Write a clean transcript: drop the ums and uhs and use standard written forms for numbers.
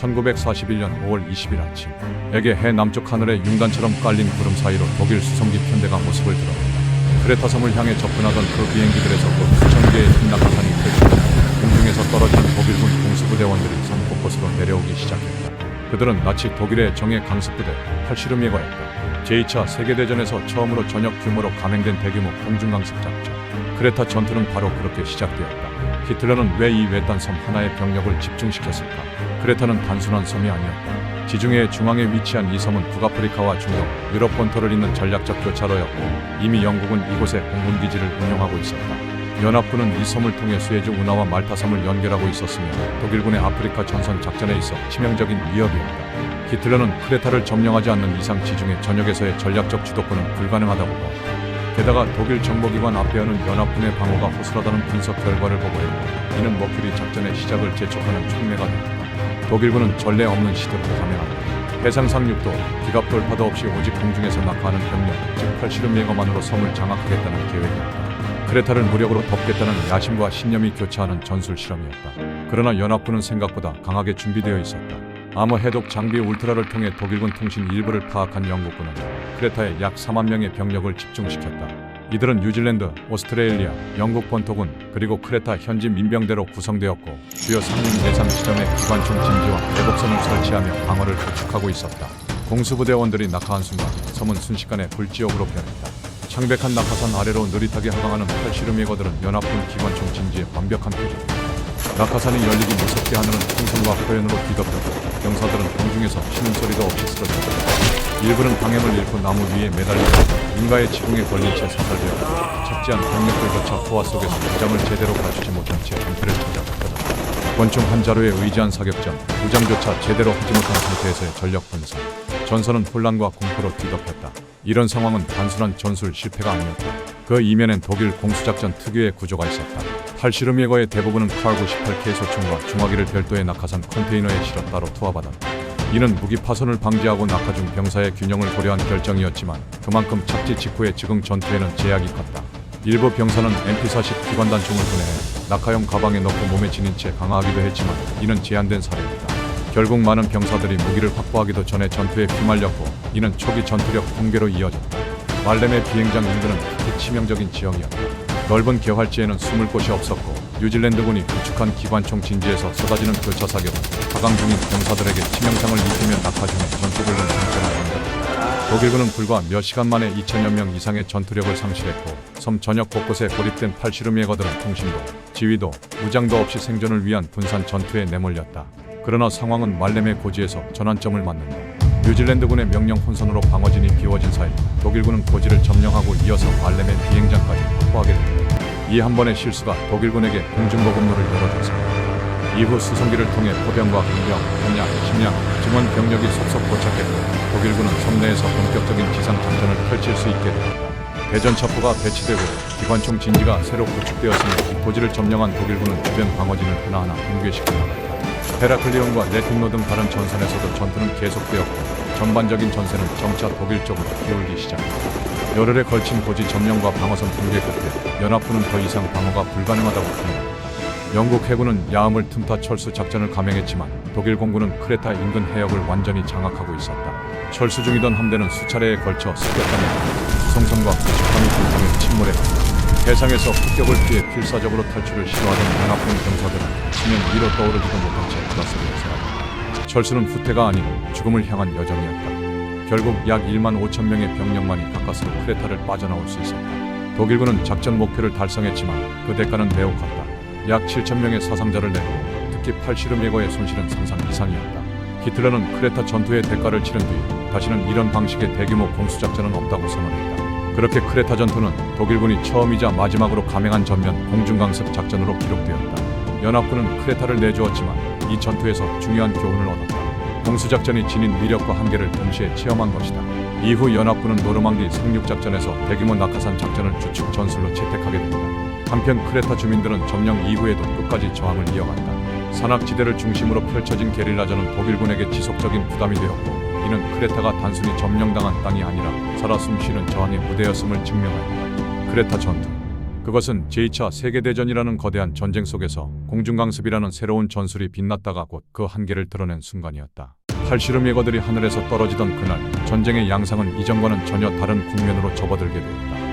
1941년 5월 20일 아침, 에게 해 남쪽 하늘에 융단처럼 깔린 구름 사이로 독일 수송기 편대가 모습을 드러냈다. 크레타 섬을 향해 접근하던 그 비행기들에서도 수천 개의 흰 낙하산이 펼쳐졌고 공중에서 떨어진 독일군 공수부대원들이 섬 곳곳으로 내려오기 시작했다. 그들은 나치 독일의 정예 강습부대 팔시름예거였다. 제2차 세계대전에서 처음으로 전역 규모로 감행된 대규모 공중강습 작전. 크레타 전투는 바로 그렇게 시작되었다. 히틀러는 왜 이 외딴 섬 하나의 병력을 집중시켰을까? 크레타는 단순한 섬이 아니었다. 지중해의 중앙에 위치한 이 섬은 북아프리카와 중동, 유럽 본토를 잇는 전략적 교차로였고 이미 영국은 이곳에 공군기지를 운영하고 있었다. 연합군은 이 섬을 통해 수에즈 운하와 말타 섬을 연결하고 있었으며 독일군의 아프리카 전선 작전에 있어 치명적인 위협이었다. 히틀러는 크레타를 점령하지 않는 이상 지중해 전역에서의 전략적 주도권은 불가능하다고 보았다. 게다가 독일 정보기관 아페어는 연합군의 방어가 허술하다는 분석 결과를 보고했고 이는 머큐리 작전의 시작을 재촉하는 촉매가 되었다. 독일군은 전례 없는 시도를 감행한다. 해상 상륙도 기갑 돌파도 없이 오직 공중에서 낙하하는 병력, 즉 팔시름 예거만으로 섬을 장악하겠다는 계획이었다. 크레타를 무력으로 덮겠다는 야심과 신념이 교차하는 전술 실험이었다. 그러나 연합군은 생각보다 강하게 준비되어 있었다. 암호 해독 장비 울트라를 통해 독일군 통신 일부를 파악한 영국군은 크레타에 약 4만 명의 병력을 집중시켰다. 이들은 뉴질랜드, 오스트레일리아, 영국 본토군, 그리고 크레타 현지 민병대로 구성되었고 주요 상륙 예상 지점에 기관총 진지와 대복선을 설치하며 방어를 구축하고 있었다. 공수부대원들이 낙하한 순간 섬은 순식간에 불지옥으로 변했다. 창백한 낙하산 아래로 느릿하게 하강하는 팔시름 예거들은 연합군 기관총 진지에 완벽한 표적. 낙하산이 열리기 무섭게 하늘은 풍선과 포연으로 뒤덮였고 병사들은 공중에서 신음소리도 없이 쓰러졌다. 일부는 방향을 잃고 나무 위에 매달리고 인가의 지붕에 걸린 채 사살되었고 착지한 병력들 거쳐 포화 속에서 무장을 제대로 갖추지 못한 채 은폐를 찾아 벗겨졌다. 권총 한 자루에 의지한 사격전, 무장조차 제대로 하지 못한 상태에서의 전력 분산. 전선은 혼란과 공포로 뒤덮였다. 이런 상황은 단순한 전술 실패가 아니었다. 그 이면엔 독일 공수작전 특유의 구조가 있었다. 팔시름 예거의 대부분은 카르고 18K 소총과 중화기를 별도의 낙하산 컨테이너에 실어 따로 투하받았다. 이는 무기 파손을 방지하고 낙하 중 병사의 균형을 고려한 결정이었지만 그만큼 착지 직후의 즉흥 전투에는 제약이 컸다. 일부 병사는 MP-40 기관단총을 분해해 낙하용 가방에 넣고 몸에 지닌 채 강화하기도 했지만 이는 제한된 사례였다. 결국 많은 병사들이 무기를 확보하기도 전에 전투에 피말렸고 이는 초기 전투력 붕괴로 이어졌다. 말렘의 비행장 인근은 특히 치명적인 지형이었다. 넓은 개활지에는 숨을 곳이 없었고 뉴질랜드군이 구축한 기관총 진지에서 쏟아지는 교차 사격은 하강 중인 병사들에게 치명상을 입히며 낙하 중에 전투불능 상태로 만들었다. 독일군은 불과 몇 시간 만에 2천여 명 이상의 전투력을 상실했고 섬 전역 곳곳에 고립된 팔시름 예거들은 통신도, 지휘도, 무장도 없이 생존을 위한 분산 전투에 내몰렸다. 그러나 상황은 말렘의 고지에서 전환점을 맞는다. 뉴질랜드군의 명령 혼선으로 방어진이 비워진 사이 독일군은 고지를 점령하고 이어서 말렘의 비행장까지 확보하게 된다. 이 한 번의 실수가 독일군에게 공중보급로를 열어줬습니다. 이후 수송기를 통해 포병과 공병, 현양, 식량, 증원 병력이 속속 도착했고 독일군은 섬 내에서 본격적인 지상 작전을 펼칠 수 있게 되었다. 대전 첩보가 배치되고 기관총 진지가 새로 구축되었으며 고지를 점령한 독일군은 주변 방어진을 하나하나 붕괴시켜 나갔다. 헤라클리온과 레팅로 등 다른 전선에서도 전투는 계속되었고 전반적인 전세는 점차 독일 쪽으로 기울기 시작했다. 열흘에 걸친 고지 점령과 방어선 붕괴 끝에 연합군은 더 이상 방어가 불가능하다고 판단했다. 영국 해군은 야음을 틈타 철수 작전을 감행했지만 독일 공군은 크레타 인근 해역을 완전히 장악하고 있었다. 철수 중이던 함대는 수차례에 걸쳐 습격하며 수송선과 구축함을 불탕해 침몰했다. 해상에서 폭격을 피해 필사적으로 탈출을 시도하던 연합군 병사들은 수면 위로 떠오르지도 못한 채 바닷속에 있었다. 철수는 후퇴가 아닌 죽음을 향한 여정이었다. 결국 약 1만 5천 명의 병력만이 가까스로 크레타를 빠져나올 수 있었다. 독일군은 작전 목표를 달성했지만 그 대가는 매우 컸다. 약 7천 명의 사상자를 내고 특히 팔시름 예거의 손실은 상상 이상이었다. 히틀러는 크레타 전투의 대가를 치른 뒤 다시는 이런 방식의 대규모 공수작전은 없다고 선언했다. 그렇게 크레타 전투는 독일군이 처음이자 마지막으로 감행한 전면 공중강습 작전으로 기록되었다. 연합군은 크레타를 내주었지만 이 전투에서 중요한 교훈을 얻었다. 공수작전이 지닌 위력과 한계를 동시에 체험한 것이다. 이후 연합군은 노르망디 상륙작전에서 대규모 낙하산 작전을 주축 전술로 채택하게 된다. 한편 크레타 주민들은 점령 이후에도 끝까지 저항을 이어갔다. 산악지대를 중심으로 펼쳐진 게릴라전은 독일군에게 지속적인 부담이 되었고 이는 크레타가 단순히 점령당한 땅이 아니라 살아 숨쉬는 저항의 무대였음을 증명하였다. 크레타 전투 그것은 제2차 세계대전이라는 거대한 전쟁 속에서 공중강습이라는 새로운 전술이 빛났다가 곧 그 한계를 드러낸 순간이었다. 팔씨름 예거들이 하늘에서 떨어지던 그날 전쟁의 양상은 이전과는 전혀 다른 국면으로 접어들게 되었다.